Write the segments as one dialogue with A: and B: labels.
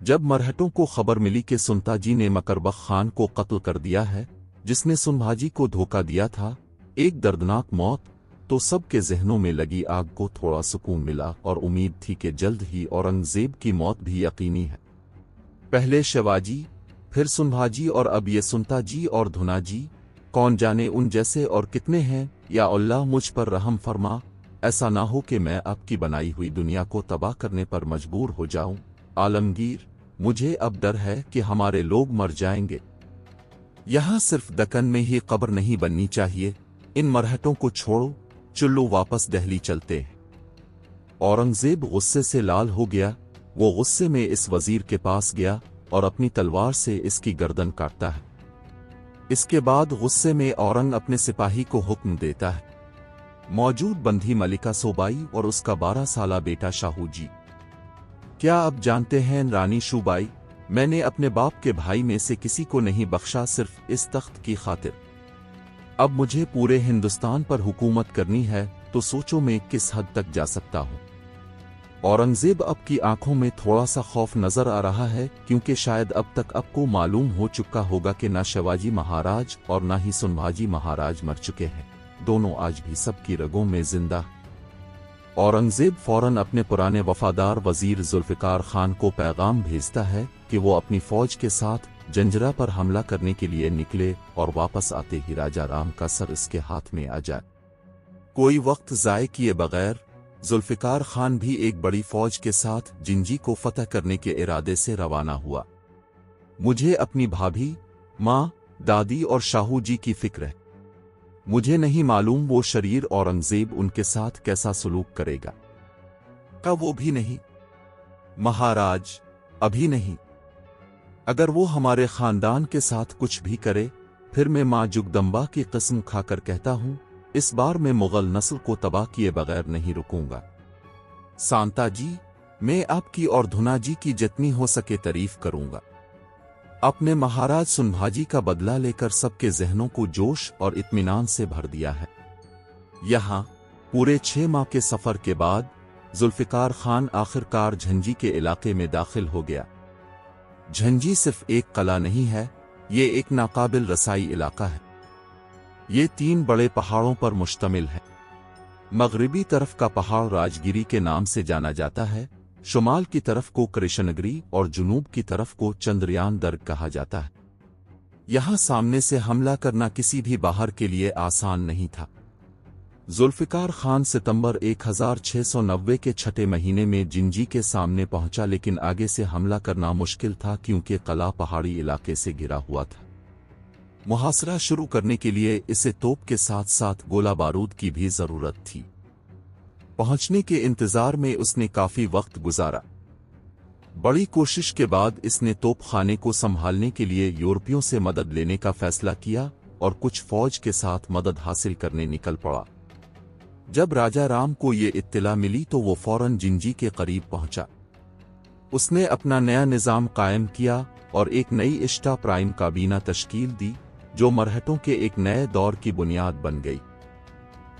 A: जब मरहटों को खबर मिली कि सुनताजी ने मकरबख खान को कत्ल कर दिया है, जिसने सुनभाजी को धोखा दिया था, एक दर्दनाक मौत, तो सबके जहनों में लगी आग को थोड़ा सुकून मिला और उम्मीद थी कि जल्द ही औरंगजेब की मौत भी यकीनी है। पहले शिवाजी, फिर सुनभाजी और अब ये सुनताजी और धुनाजी, कौन जाने उन जैसे और कितने हैं। या अल्लाह मुझ पर रहम फरमा, ऐसा ना हो कि मैं आपकी बनाई हुई दुनिया को तबाह करने पर मजबूर हो जाऊं। आलमगीर, मुझे अब डर है कि हमारे लोग मर जाएंगे। यहां सिर्फ दक्कन में ही कब्र नहीं बननी चाहिए। इन मरहटों को छोड़ो, चलो वापस दिल्ली चलते हैं। औरंगजेब गुस्से से लाल हो गया। वो गुस्से में इस वजीर के पास गया और अपनी तलवार से इसकी गर्दन काटता है। इसके बाद गुस्से में औरंग अपने सिपाही को हुक्म देता है, मौजूद बंधी मलिका सोबाई और उसका 12 साला बेटा शाहूजी। क्या आप जानते हैं रानी शूबाई, मैंने अपने बाप के भाई में से किसी को नहीं बख्शा, सिर्फ इस तख्त की खातिर। अब मुझे पूरे हिंदुस्तान पर हुकूमत करनी है, तो सोचो मैं किस हद तक जा सकता हूं। औरंगजेब अब की आंखों में थोड़ा सा खौफ नजर आ रहा है, क्योंकि शायद अब तक आपको मालूम हो चुका होगा कि ना शिवाजी महाराज और ना ही सुनभाजी महाराज मर चुके हैं। दोनों आज भी सबकी रगों में जिंदा। औरंगजेब फौरन अपने पुराने वफादार वजीर जुल्फिकार खान को पैगाम भेजता है कि वो अपनी फौज के साथ जंजरा पर हमला करने के लिए निकले और वापस आते ही राजा राम का सर इसके हाथ में आ जाए। कोई वक्त जाए किए बगैर जुल्फिकार खान भी एक बड़ी फौज के साथ जिंजी को फतह करने के इरादे से रवाना हुआ। मुझे अपनी भाभी, माँ, दादी और शाहू जी की फिक्र है। मुझे नहीं मालूम वो शरीर औरंगजेब उनके साथ कैसा सलूक करेगा। का वो भी नहीं महाराज, अभी नहीं। अगर वो हमारे खानदान के साथ कुछ भी करे, फिर मैं माँ जुगदम्बा की कसम खाकर कहता हूं, इस बार मैं मुगल नस्ल को तबाह किए बगैर नहीं रुकूंगा। सांता जी, मैं आपकी और धुना जी की जितनी हो सके तारीफ करूंगा। अपने महाराज सुनभाजी का बदला लेकर सबके जहनों को जोश और इत्मीनान से भर दिया है। यहां पूरे 6 माह के सफर के बाद जुल्फिकार खान आखिरकार झंझी के इलाके में दाखिल हो गया। झंझी सिर्फ एक कला नहीं है, ये एक नाकाबिल रसाई इलाका है। ये 3 बड़े पहाड़ों पर मुश्तमिल है। मगरिबी तरफ का पहाड़ राजगिरी के नाम से जाना जाता है, शुमाल की तरफ को कृष्णगिरी और जुनूब की तरफ को चंद्रयान दर्ग कहा जाता है। यहां सामने से हमला करना किसी भी बाहर के लिए आसान नहीं था। जुल्फिकार खान सितंबर 1690 के छठे महीने में जिंजी के सामने पहुंचा, लेकिन आगे से हमला करना मुश्किल था क्योंकि किला पहाड़ी इलाके से घिरा हुआ था। मुहासरा शुरू करने के लिए इसे तोप के साथ साथ गोला बारूद की भी जरूरत थी। पहुंचने के इंतजार में उसने काफी वक्त गुजारा। बड़ी कोशिश के बाद इसने तोपखाने को संभालने के लिए यूरोपियों से मदद लेने का फैसला किया और कुछ फौज के साथ मदद हासिल करने निकल पड़ा। जब राजा राम को ये इत्तला मिली तो वो फौरन जिंजी के करीब पहुंचा। उसने अपना नया निजाम कायम किया और एक नई इश्ता प्राइम काबीना तश्कील दी, जो मरहटों के एक नए दौर की बुनियाद बन गई।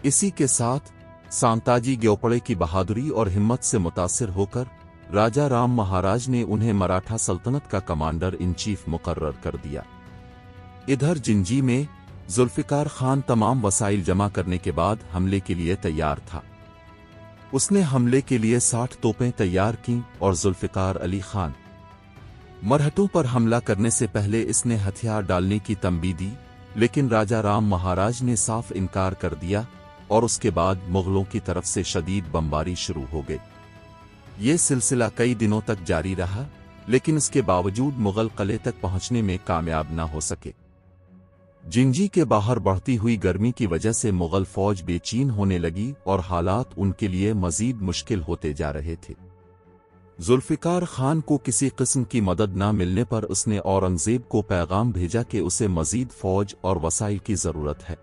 A: इसी के साथ सांताजी ग्योपड़े की बहादुरी और हिम्मत से मुतासिर होकर राजा राम महाराज ने उन्हें मराठा सल्तनत का कमांडर इन चीफ मुकर्रर कर दिया। इधर जिंजी में जुल्फिकार खान तमाम वसाइल जमा करने के बाद हमले के लिए तैयार था। उसने हमले के लिए 60 तोपें तैयार कीं और जुल्फिकार अली खान मरहटों पर हमला करने से पहले इसने हथियार डालने की तंबी दी, लेकिन राजा राम महाराज ने साफ इनकार कर दिया और उसके बाद मुगलों की तरफ से शदीद बमबारी शुरू हो गई। ये सिलसिला कई दिनों तक जारी रहा, लेकिन इसके बावजूद मुगल किले तक पहुंचने में कामयाब न हो सके। जिंजी के बाहर बढ़ती हुई गर्मी की वजह से मुगल फौज बेचैन होने लगी और हालात उनके लिए मजीद मुश्किल होते जा रहे थे। जुल्फिकार खान को किसी किस्म की मदद न मिलने पर उसने औरंगजेब को पैगाम भेजा कि उसे मजीद फौज और वसाइल की जरूरत है।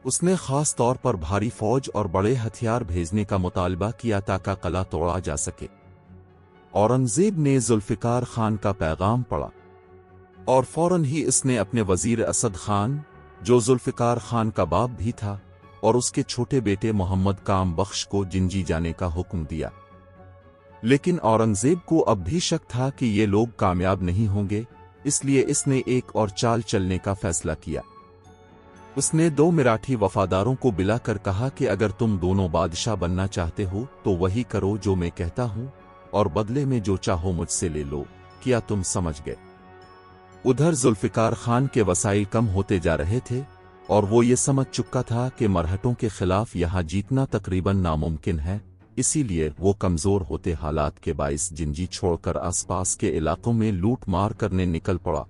A: उसने खास तौर पर भारी फौज और बड़े हथियार भेजने का मुतालबा किया ताकि किला तोड़ा जा सके। औरंगजेब ने जुल्फिकार खान का पैगाम पढ़ा और फौरन ही इसने अपने वजीर असद खान, जो जुल्फिकार खान का बाप भी था, और उसके छोटे बेटे मोहम्मद काम बख्श को जिंजी जाने का हुक्म दिया। लेकिन औरंगजेब को अब भी शक था कि ये लोग कामयाब नहीं होंगे, इसलिए इसने एक और चाल चलने का फैसला किया। उसने 2 मराठी वफादारों को बुलाकर कहा कि अगर तुम दोनों बादशाह बनना चाहते हो तो वही करो जो मैं कहता हूं, और बदले में जो चाहो मुझसे ले लो। क्या तुम समझ गए? उधर जुल्फिकार खान के वसाइल कम होते जा रहे थे और वो ये समझ चुका था कि मरहटों के खिलाफ यहां जीतना तकरीबन नामुमकिन है, इसीलिए वो कमजोर होते हालात के बाइस जिंजी छोड़कर आसपास के इलाकों में लूट मार करने निकल पड़ा।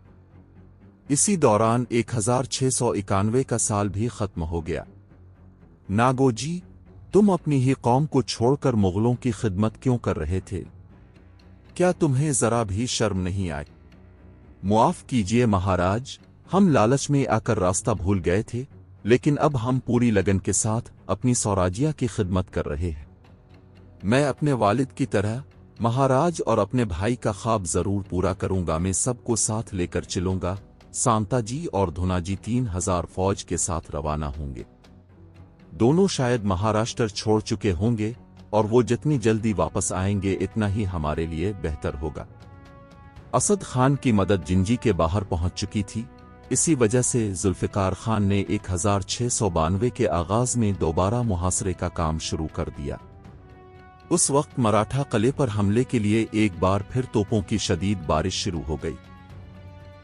A: इसी दौरान 1691 का साल भी खत्म हो गया। नागोजी, तुम अपनी ही कौम को छोड़कर मुगलों की खिदमत क्यों कर रहे थे? क्या तुम्हें जरा भी शर्म नहीं आई? मुआफ कीजिए महाराज, हम लालच में आकर रास्ता भूल गए थे, लेकिन अब हम पूरी लगन के साथ अपनी स्वराजिया की खिदमत कर रहे हैं। मैं अपने वालिद की तरह महाराज और अपने भाई का ख्वाब जरूर पूरा करूंगा। मैं सबको साथ लेकर चलूंगा। सांताजी और धुनाजी 3000 फौज के साथ रवाना होंगे। दोनों शायद महाराष्ट्र छोड़ चुके होंगे और वो जितनी जल्दी वापस आएंगे इतना ही हमारे लिए बेहतर होगा। असद खान की मदद जिंजी के बाहर पहुंच चुकी थी। इसी वजह से जुल्फिकार खान ने 1692 के आगाज में दोबारा मुहासरे का काम शुरू कर दिया। उस वक्त मराठा किले पर हमले के लिए एक बार फिर तोपों की शदीद बारिश शुरू हो गई।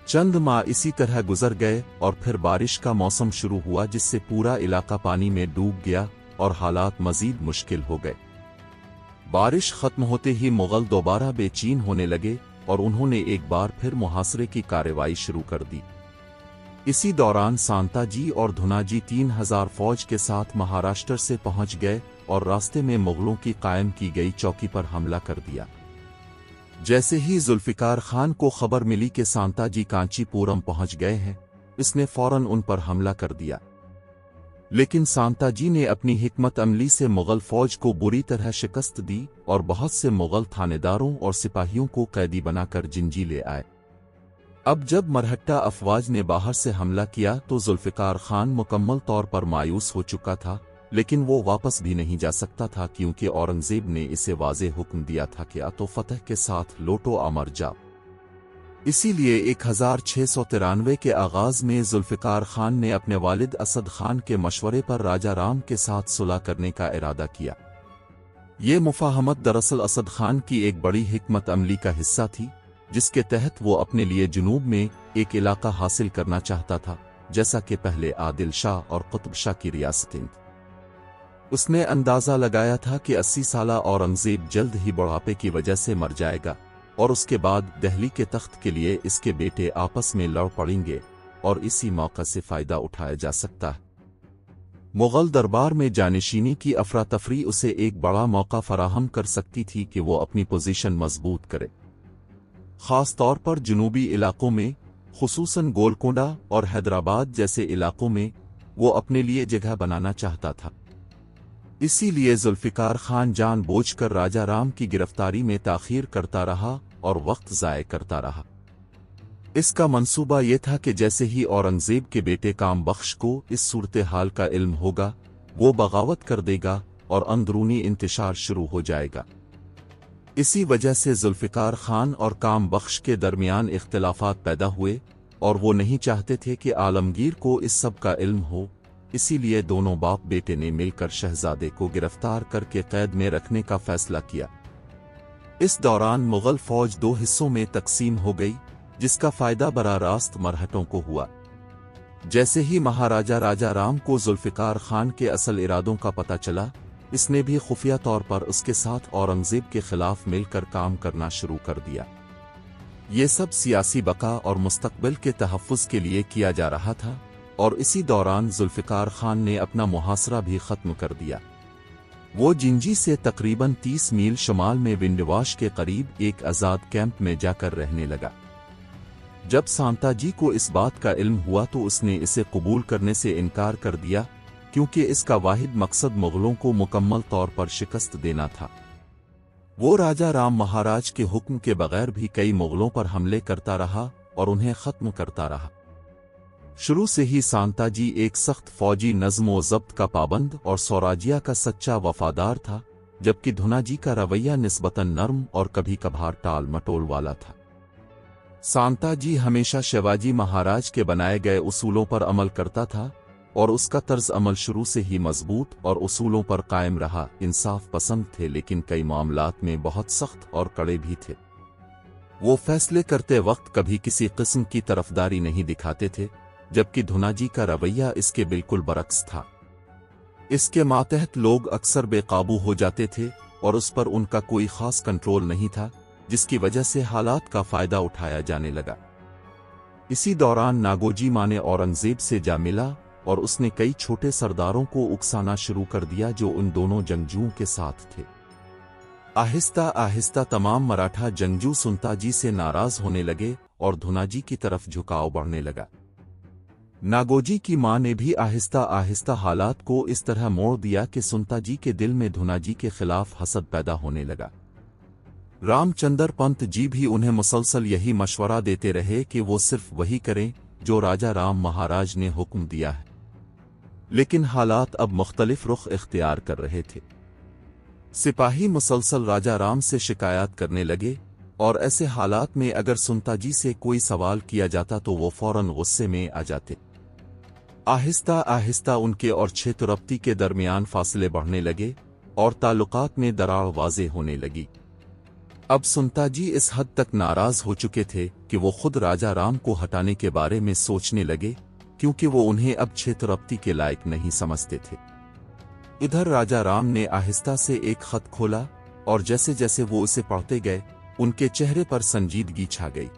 A: चंद माह इसी तरह गुजर गए और फिर बारिश का मौसम शुरू हुआ, जिससे पूरा इलाका पानी में डूब गया और हालात मजीद मुश्किल हो गए। बारिश खत्म होते ही मुगल दोबारा बेचैन होने लगे और उन्होंने एक बार फिर मुहासरे की कार्रवाई शुरू कर दी। इसी दौरान सांताजी और धुनाजी 3000 फौज के साथ महाराष्ट्र से पहुंच गए और रास्ते में मुगलों की कायम की गई चौकी पर हमला कर दिया। जैसे ही जुल्फिकार खान को खबर मिली कि सांताजी कांचीपुरम पहुंच गए हैं, इसने फौरन उन पर हमला कर दिया। लेकिन सांताजी ने अपनी हिकमत अमली से मुगल फौज को बुरी तरह शिकस्त दी और बहुत से मुगल थानेदारों और सिपाहियों को कैदी बनाकर जिंजी ले आए। अब जब मरहट्टा अफवाज ने बाहर से हमला किया तो जुल्फिकार खान मुकम्मल तौर पर मायूस हो चुका था, लेकिन वो वापस भी नहीं जा सकता था क्योंकि औरंगजेब ने इसे वाज़े हुक्म दिया था कि तो फतह के साथ लोटो अमर जाओ। इसीलिए 1693 के आगाज में जुल्फिकार खान ने अपने वालिद असद खान के मशवरे पर राजा राम के साथ सुलह करने का इरादा किया। ये मुफाहमत दरअसल असद खान की एक बड़ी हिकमत अमली का हिस्सा थी, जिसके तहत वो अपने लिए जुनूब में एक इलाका हासिल करना चाहता था, जैसा कि पहले आदिल शाह और कुतुब शाह की रियासतें। उसने अंदाजा लगाया था कि 80 साला औरंगजेब जल्द ही बुढ़ापे की वजह से मर जाएगा और उसके बाद दिल्ली के तख्त के लिए इसके बेटे आपस में लड़ पड़ेंगे और इसी मौका से फायदा उठाया जा सकता है। मुगल दरबार में जानिशीनी की अफरा तफरी उसे एक बड़ा मौका फराहम कर सकती थी कि वो अपनी पोजीशन मजबूत करे। खास तौर पर जुनूबी इलाकों में, खुसूसन गोलकोंडा और हैदराबाद जैसे इलाकों में वो अपने लिए जगह बनाना चाहता था। इसीलिए जुल्फिकार खान जानबूझकर राजा राम की गिरफ्तारी में ताखीर करता रहा और वक्त ज़ाय करता रहा। इसका मंसूबा ये था कि जैसे ही औरंगजेब के बेटे काम बख्श को इस सूरत हाल का इल्म होगा, वो बगावत कर देगा और अंदरूनी इंतशार शुरू हो जाएगा। इसी वजह से जुल्फिकार खान और काम बख्श के दरमियान इख्तिलाफात पैदा हुए और वो नहीं चाहते थे कि आलमगीर को इस सब का इल्म हो। इसीलिए दोनों बाप बेटे ने मिलकर शहजादे को गिरफ्तार करके कैद में रखने का फैसला किया। इस दौरान मुगल फौज 2 हिस्सों में तकसीम हो गई, जिसका फायदा बराह रास्त मरहटों को हुआ। जैसे ही महाराजा राजा राम को जुल्फिकार खान के असल इरादों का पता चला, इसने भी खुफिया तौर पर उसके साथ औरंगजेब के खिलाफ मिलकर काम करना शुरू कर दिया। ये सब सियासी बका और मुस्तकबिल के तहफ़्फ़ुज़ के लिए किया जा रहा था और इसी दौरान जुल्फिकार खान ने अपना मुहासरा भी खत्म कर दिया। वो जिंजी से तकरीबन 30 मील शुमाल में विंध्यवाश के करीब एक आज़ाद कैंप में जाकर रहने लगा। जब सांताजी को इस बात का इल्म हुआ तो उसने इसे कबूल करने से इनकार कर दिया, क्योंकि इसका वाहिद मकसद मुगलों को मुकम्मल तौर पर शिकस्त देना था। वो राजा राम महाराज के हुक्म के बगैर भी कई मुगलों पर हमले करता रहा और उन्हें खत्म करता रहा। शुरू से ही सांताजी एक सख्त फौजी नज़्म व ज़ब्त का पाबंद और स्वराजिया का सच्चा वफादार था, जबकि धुनाजी का रवैया निस्बतन नर्म और कभी कभार टाल मटोल वाला था। सांताजी हमेशा शिवाजी महाराज के बनाए गए उसूलों पर अमल करता था और उसका तर्ज अमल शुरू से ही मजबूत और उसूलों पर कायम रहा। इंसाफ पसंद थे लेकिन कई मामलात में बहुत सख्त और कड़े भी थे। वो फैसले करते वक्त कभी किसी किस्म की तरफदारी नहीं दिखाते थे, जबकि धुनाजी का रवैया इसके बिल्कुल बरक्स था। इसके मातहत लोग अक्सर बेकाबू हो जाते थे और उस पर उनका कोई खास कंट्रोल नहीं था, जिसकी वजह से हालात का फायदा उठाया जाने लगा। इसी दौरान नागोजी मां ने औरंगजेब से जा मिला और उसने कई छोटे सरदारों को उकसाना शुरू कर दिया जो उन दोनों जंगजुओं के साथ थे। आहिस्ता आहिस्ता तमाम मराठा जंगजू सुंताजी से नाराज होने लगे और धुनाजी की तरफ झुकाव बढ़ने लगा। नागोजी की मां ने भी आहिस्ता आहिस्ता हालात को इस तरह मोड़ दिया कि सुंताजी के दिल में धुनाजी के खिलाफ हसद पैदा होने लगा। रामचंद्र पंत जी भी उन्हें मुसलसल यही मशवरा देते रहे कि वो सिर्फ वही करें जो राजा राम महाराज ने हुक्म दिया है। लेकिन हालात अब मुख्तलिफ रुख इख्तियार कर रहे थे। सिपाही मुसलसल राजा राम से शिकायत करने लगे और ऐसे हालात में अगर सुंताजी से कोई सवाल किया जाता तो वो फौरन गुस्से में आ जाते। आहिस्ता आहिस्ता उनके और छेतरपति के दरमियान फासले बढ़ने लगे और ताल्लुकात में दरार वाज़े होने लगी। अब सुंताजी इस हद तक नाराज हो चुके थे कि वो खुद राजा राम को हटाने के बारे में सोचने लगे, क्योंकि वो उन्हें अब छेतरपति के लायक नहीं समझते थे। इधर राजा राम ने आहिस्ता से एक खत खोला और जैसे जैसे वो उसे पढ़ते गए उनके चेहरे पर संजीदगी छा गई।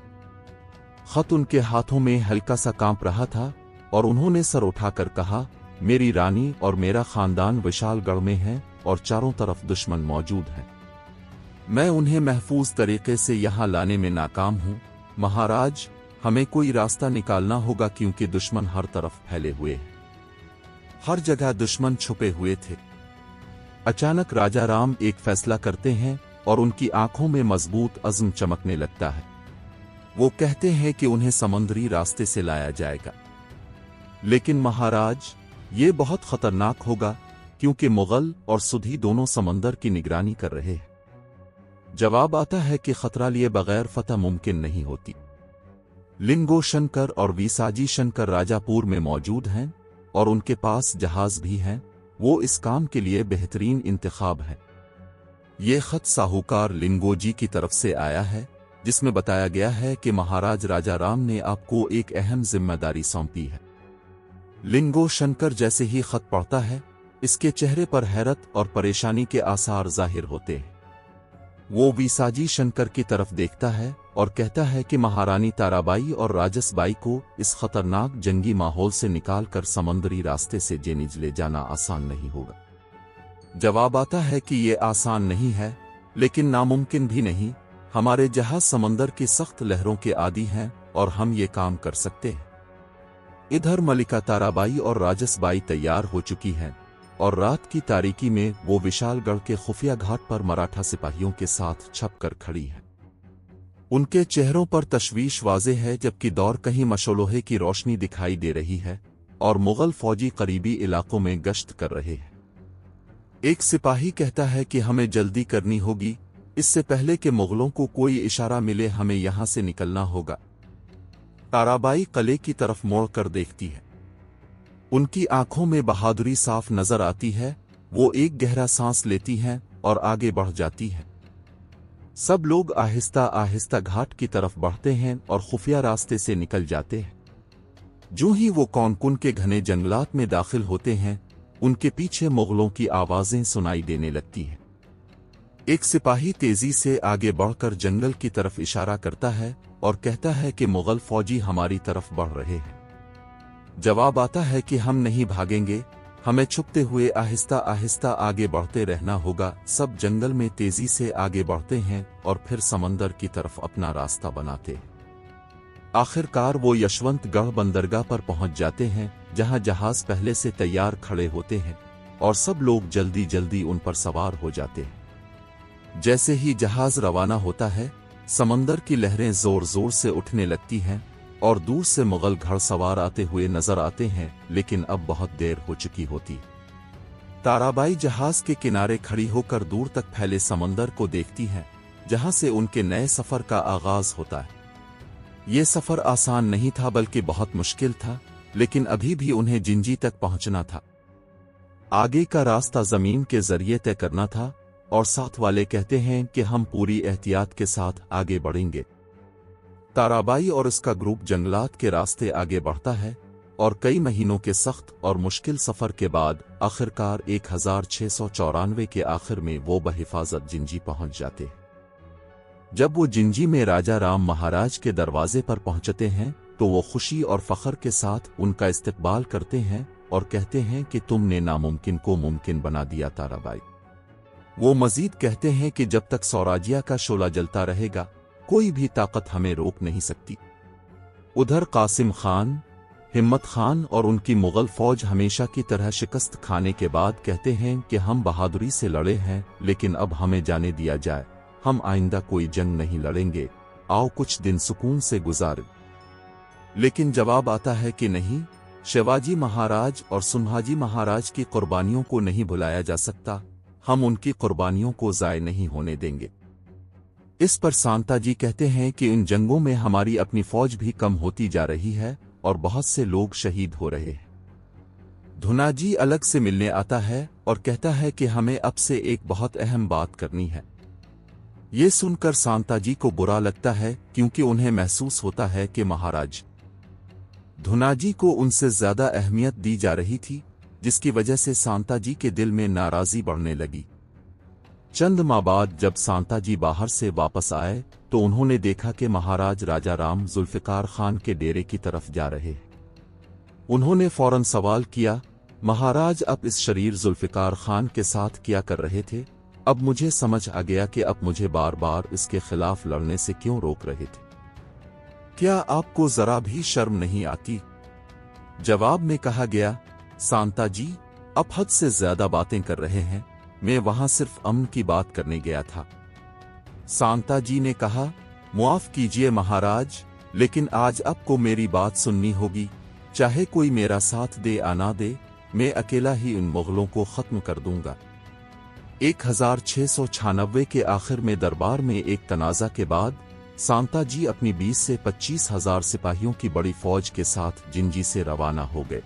A: खत उनके हाथों में हल्का सा कांप रहा था और उन्होंने सर उठाकर कहा, मेरी रानी और मेरा खानदान विशालगढ़ में है और चारों तरफ दुश्मन मौजूद हैं। मैं उन्हें महफूज तरीके से यहाँ लाने में नाकाम हूँ। महाराज, हमें कोई रास्ता निकालना होगा क्योंकि दुश्मन हर तरफ फैले हुए हैं। हर जगह दुश्मन छुपे हुए थे। अचानक राजा राम एक फैसला करते हैं और उनकी आंखों में मजबूत अज़्म चमकने लगता है। वो कहते हैं कि उन्हें समुद्री रास्ते से लाया जाएगा। लेकिन महाराज, ये बहुत खतरनाक होगा क्योंकि मुगल और सुधी दोनों समंदर की निगरानी कर रहे हैं। जवाब आता है कि खतरा लिए बगैर फतह मुमकिन नहीं होती। लिंगो शंकर और विसाजी शंकर राजापुर में मौजूद हैं और उनके पास जहाज भी हैं। वो इस काम के लिए बेहतरीन इंतखाब है। ये खत साहूकार लिंगोजी की तरफ से आया है, जिसमें बताया गया है कि महाराज राजा राम ने आपको एक अहम जिम्मेदारी सौंपी है। लिंगो शंकर जैसे ही खत पढ़ता है, इसके चेहरे पर हैरत और परेशानी के आसार जाहिर होते हैं। वो विसाजी शंकर की तरफ देखता है और कहता है कि महारानी ताराबाई और राजसबाई को इस खतरनाक जंगी माहौल से निकालकर समुद्री रास्ते से जेनिज ले जाना आसान नहीं होगा। जवाब आता है कि ये आसान नहीं है, लेकिन नामुमकिन भी नहीं। हमारे जहाज समंदर की सख्त लहरों के आदी हैं और हम ये काम कर सकते हैं। इधर मलिका ताराबाई और राजसबाई तैयार हो चुकी हैं और रात की तारीकी में वो विशालगढ़ के खुफिया घाट पर मराठा सिपाहियों के साथ छपकर खड़ी है। उनके चेहरों पर तशवीश वाज़े है, जबकि दौर कहीं मशलोहे की रोशनी दिखाई दे रही है और मुगल फौजी करीबी इलाकों में गश्त कर रहे हैं। एक सिपाही कहता है कि हमें जल्दी करनी होगी, इससे पहले कि मुगलों को कोई इशारा मिले हमें यहां से निकलना होगा। ताराबाई किले की तरफ मोड़कर देखती है। उनकी आंखों में बहादुरी साफ नजर आती है। वो एक गहरा सांस लेती हैं और आगे बढ़ जाती है। सब लोग आहिस्ता आहिस्ता घाट की तरफ बढ़ते हैं और खुफिया रास्ते से निकल जाते हैं। जो ही वो कौनकुन के घने जंगलात में दाखिल होते हैं, उनके पीछे मुगलों की आवाजें सुनाई देने लगती हैं। एक सिपाही तेजी से आगे बढ़कर जंगल की तरफ इशारा करता है और कहता है कि मुगल फौजी हमारी तरफ बढ़ रहे हैं। जवाब आता है कि हम नहीं भागेंगे, हमें छुपते हुए आहिस्ता आहिस्ता आगे बढ़ते रहना होगा। सब जंगल में तेजी से आगे बढ़ते हैं और फिर समंदर की तरफ अपना रास्ता बनाते हैं। आखिरकार वो यशवंतगढ़ बंदरगाह पर पहुंच जाते हैं, जहां जहाज पहले से तैयार खड़े होते हैं और सब लोग जल्दी जल्दी उन पर सवार हो जाते हैं। जैसे ही जहाज रवाना होता है, समंदर की लहरें जोर जोर से उठने लगती हैं और दूर से मुगल घड़सवार आते हुए नजर आते हैं, लेकिन अब बहुत देर हो चुकी होती। ताराबाई जहाज के किनारे खड़ी होकर दूर तक फैले समंदर को देखती हैं, जहां से उनके नए सफर का आगाज होता है। ये सफर आसान नहीं था बल्कि बहुत मुश्किल था, लेकिन अभी भी उन्हें जिंजी तक पहुंचना था। आगे का रास्ता जमीन के जरिए तय करना था और साथ वाले कहते हैं कि हम पूरी एहतियात के साथ आगे बढ़ेंगे। ताराबाई और उसका ग्रुप जंगलात के रास्ते आगे बढ़ता है और कई महीनों के सख्त और मुश्किल सफर के बाद आखिरकार 1694 के आखिर में वो बहिफाजत जिंजी पहुंच जाते हैं। जब वो जिंजी में राजा राम महाराज के दरवाजे पर पहुंचते हैं तो वो खुशी और फख्र के साथ उनका इस्तकबाल करते हैं और कहते हैं कि तुमने नामुमकिन को मुमकिन बना दिया ताराबाई। वो मजीद कहते हैं कि जब तक स्वराज्य का शोला जलता रहेगा कोई भी ताकत हमें रोक नहीं सकती। उधर कासिम खान, हिम्मत खान और उनकी मुगल फौज हमेशा की तरह शिकस्त खाने के बाद कहते हैं कि हम बहादुरी से लड़े हैं, लेकिन अब हमें जाने दिया जाए, हम आइंदा कोई जंग नहीं लड़ेंगे, आओ कुछ दिन सुकून से गुजारें। लेकिन जवाब आता है कि नहीं, शिवाजी महाराज और संभाजी महाराज की कुर्बानियों को नहीं भुलाया जा सकता, हम उनकी कुर्बानियों को ज़ाय नहीं होने देंगे। इस पर सांताजी कहते हैं कि इन जंगों में हमारी अपनी फौज भी कम होती जा रही है और बहुत से लोग शहीद हो रहे हैं। धुनाजी अलग से मिलने आता है और कहता है कि हमें अब से एक बहुत अहम बात करनी है। ये सुनकर सांताजी को बुरा लगता है क्योंकि उन्हें महसूस होता है कि महाराज धुनाजी को उनसे ज्यादा अहमियत दी जा रही थी, जिसकी वजह से सांताजी के दिल में नाराजगी बढ़ने लगी। चंद माह बाद जब सांताजी बाहर से वापस आए तो उन्होंने देखा कि महाराज राजा राम जुल्फिकार खान के डेरे की तरफ जा रहे हैं। उन्होंने फौरन सवाल किया, महाराज अब इस शरीर जुल्फिकार खान के साथ क्या कर रहे थे? अब मुझे समझ आ गया कि अब मुझे बार बार इसके खिलाफ लड़ने से क्यों रोक रहे थे। क्या आपको जरा भी शर्म नहीं आती? जवाब में कहा गया, सांताजी अब हद से ज्यादा बातें कर रहे हैं, मैं वहां सिर्फ अमन की बात करने गया था। सांताजी ने कहा, मुआफ कीजिए महाराज, लेकिन आज आपको मेरी बात सुननी होगी, चाहे कोई मेरा साथ दे या ना दे, मैं अकेला ही उन मुगलों को खत्म कर दूंगा। 1696 के आखिर में दरबार में एक तनाज़ा के बाद सांताजी अपनी 20 से 25,000 सिपाहियों की बड़ी फौज के साथ जिंजी से रवाना हो गए।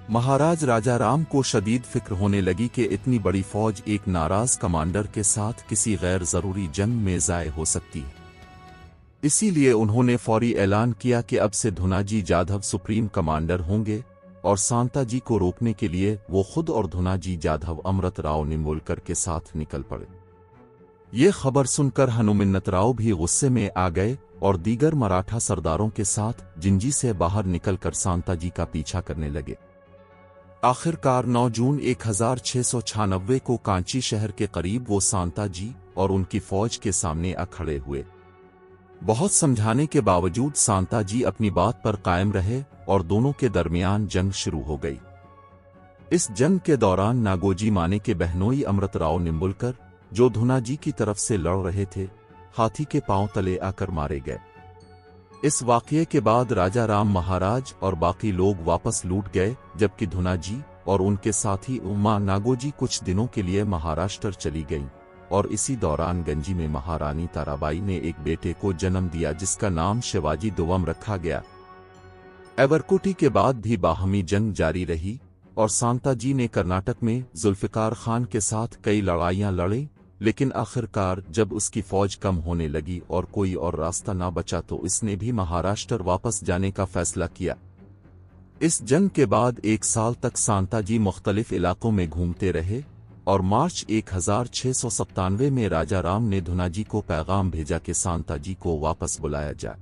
A: महाराज राजा राम को शदीद फिक्र होने लगी कि इतनी बड़ी फौज एक नाराज कमांडर के साथ किसी गैर जरूरी जंग में ज़ाय हो सकती है। इसीलिए उन्होंने फौरी ऐलान किया कि अब से धुनाजी जाधव सुप्रीम कमांडर होंगे और सांताजी को रोकने के लिए वो खुद और धुनाजी जाधव अमृत राव निम्बोलकर के साथ निकल पड़े। ये खबर सुनकर हनुमन्त राव भी गुस्से में आ गए और दीगर मराठा सरदारों के साथ जिंजी से बाहर निकलकर सांताजी का पीछा करने लगे। आखिरकार 9 जून 1696 को कांची शहर के करीब वो सांताजी और उनकी फौज के सामने आ खड़े हुए। बहुत समझाने के बावजूद सांताजी अपनी बात पर कायम रहे और दोनों के दरमियान जंग शुरू हो गई। इस जंग के दौरान नागोजी माने के बहनोई अमृत राव निम्बुलकर, जो धुनाजी की तरफ से लड़ रहे थे, हाथी के पांव तले आकर मारे गए। इस वाकये के बाद राजा राम महाराज और बाकी लोग वापस लौट गए, जबकि धुनाजी और उनके साथी उमा नागोजी कुछ दिनों के लिए महाराष्ट्र चली गईं और इसी दौरान गंजी में महारानी ताराबाई ने एक बेटे को जन्म दिया जिसका नाम शिवाजी दुवम रखा गया। एवरकोटी के बाद भी बाहमी जंग जारी रही और सांताजी ने कर्नाटक में जुल्फिकार खान के साथ कई लड़ाइयां लड़ी, लेकिन आखिरकार जब उसकी फौज कम होने लगी और कोई और रास्ता ना बचा तो इसने भी महाराष्ट्र वापस जाने का फैसला किया। इस जंग के बाद 1 साल तक सांताजी मुख्तलिफ इलाकों में घूमते रहे और मार्च 1697 में राजा राम ने धुनाजी को पैगाम भेजा कि सांताजी को वापस बुलाया जाए।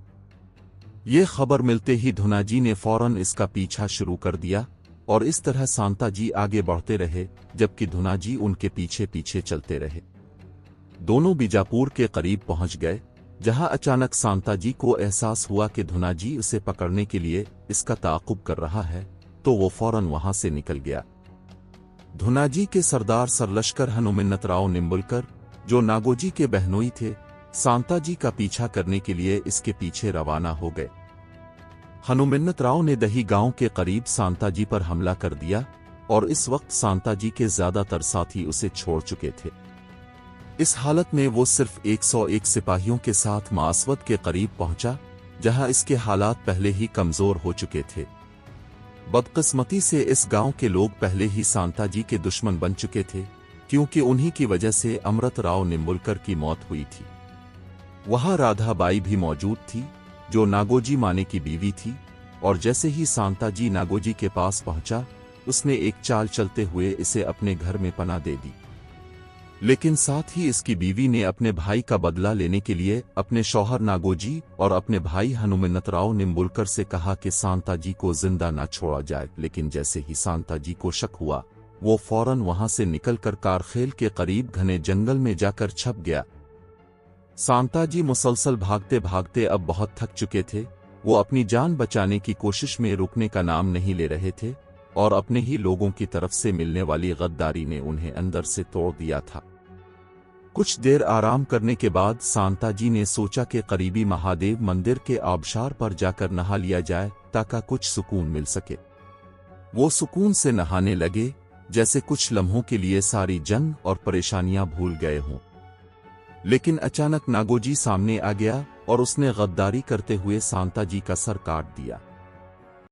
A: ये खबर मिलते ही धुनाजी ने फौरन इसका पीछा शुरू कर दिया और इस तरह सांताजी आगे बढ़ते रहे, जबकि धुनाजी उनके पीछे पीछे चलते रहे। दोनों बीजापुर के करीब पहुंच गए, जहां अचानक सांताजी को एहसास हुआ कि धुनाजी उसे पकड़ने के लिए इसका ताक़ुब कर रहा है, तो वो फौरन वहां से निकल गया। धुनाजी के सरदार सरलश्कर हनुमन्त राव निम्बुलकर, जो नागोजी के बहनोई थे, सांताजी का पीछा करने के लिए इसके पीछे रवाना हो गए। हनुमन्त राव ने दही गांव के करीब सांताजी पर हमला कर दिया, और इस वक्त सांता जी के ज्यादातर साथी उसे छोड़ चुके थे। इस हालत में वो सिर्फ 101 सिपाहियों के साथ मासवद के करीब पहुंचा, जहां इसके हालात पहले ही कमजोर हो चुके थे। बदकिस्मती से इस गांव के लोग पहले ही सांता जी के दुश्मन बन चुके थे, क्योंकि उन्हीं की वजह से अमृत राव निंबुलकर की मौत हुई थी। वहां राधाबाई भी मौजूद थी, जो नागोजी माने की बीवी थी, और जैसे ही सांता जी नागोजी के पास पहुंचा, उसने एक चाल चलते हुए इसे अपने घर में पनाह दे दी। लेकिन साथ ही इसकी बीवी ने अपने भाई का बदला लेने के लिए अपने शौहर नागोजी और अपने भाई हनुमंतराव निंबुलकर से कहा कि सांता जी को जिंदा न छोड़ा जाए। लेकिन जैसे ही सांता जी को शक हुआ, वो फौरन वहां से निकलकर कारखेल के करीब घने जंगल में जाकर छप गया। सांता जी मुसलसल भागते भागते अब बहुत थक चुके थे। वो अपनी जान बचाने की कोशिश में रुकने का नाम नहीं ले रहे थे, और अपने ही लोगों की तरफ से मिलने वाली गद्दारी ने उन्हें अंदर से तोड़ दिया था। कुछ देर आराम करने के बाद सांता जी ने सोचा कि करीबी महादेव मंदिर के आबशार पर जाकर नहा लिया जाए, ताकि कुछ सुकून मिल सके। वो सुकून से नहाने लगे, जैसे कुछ लम्हों के लिए सारी जंग और परेशानियां भूल गए हों। लेकिन अचानक नागोजी सामने आ गया और उसने गद्दारी करते हुए सांता जी का सर काट दिया।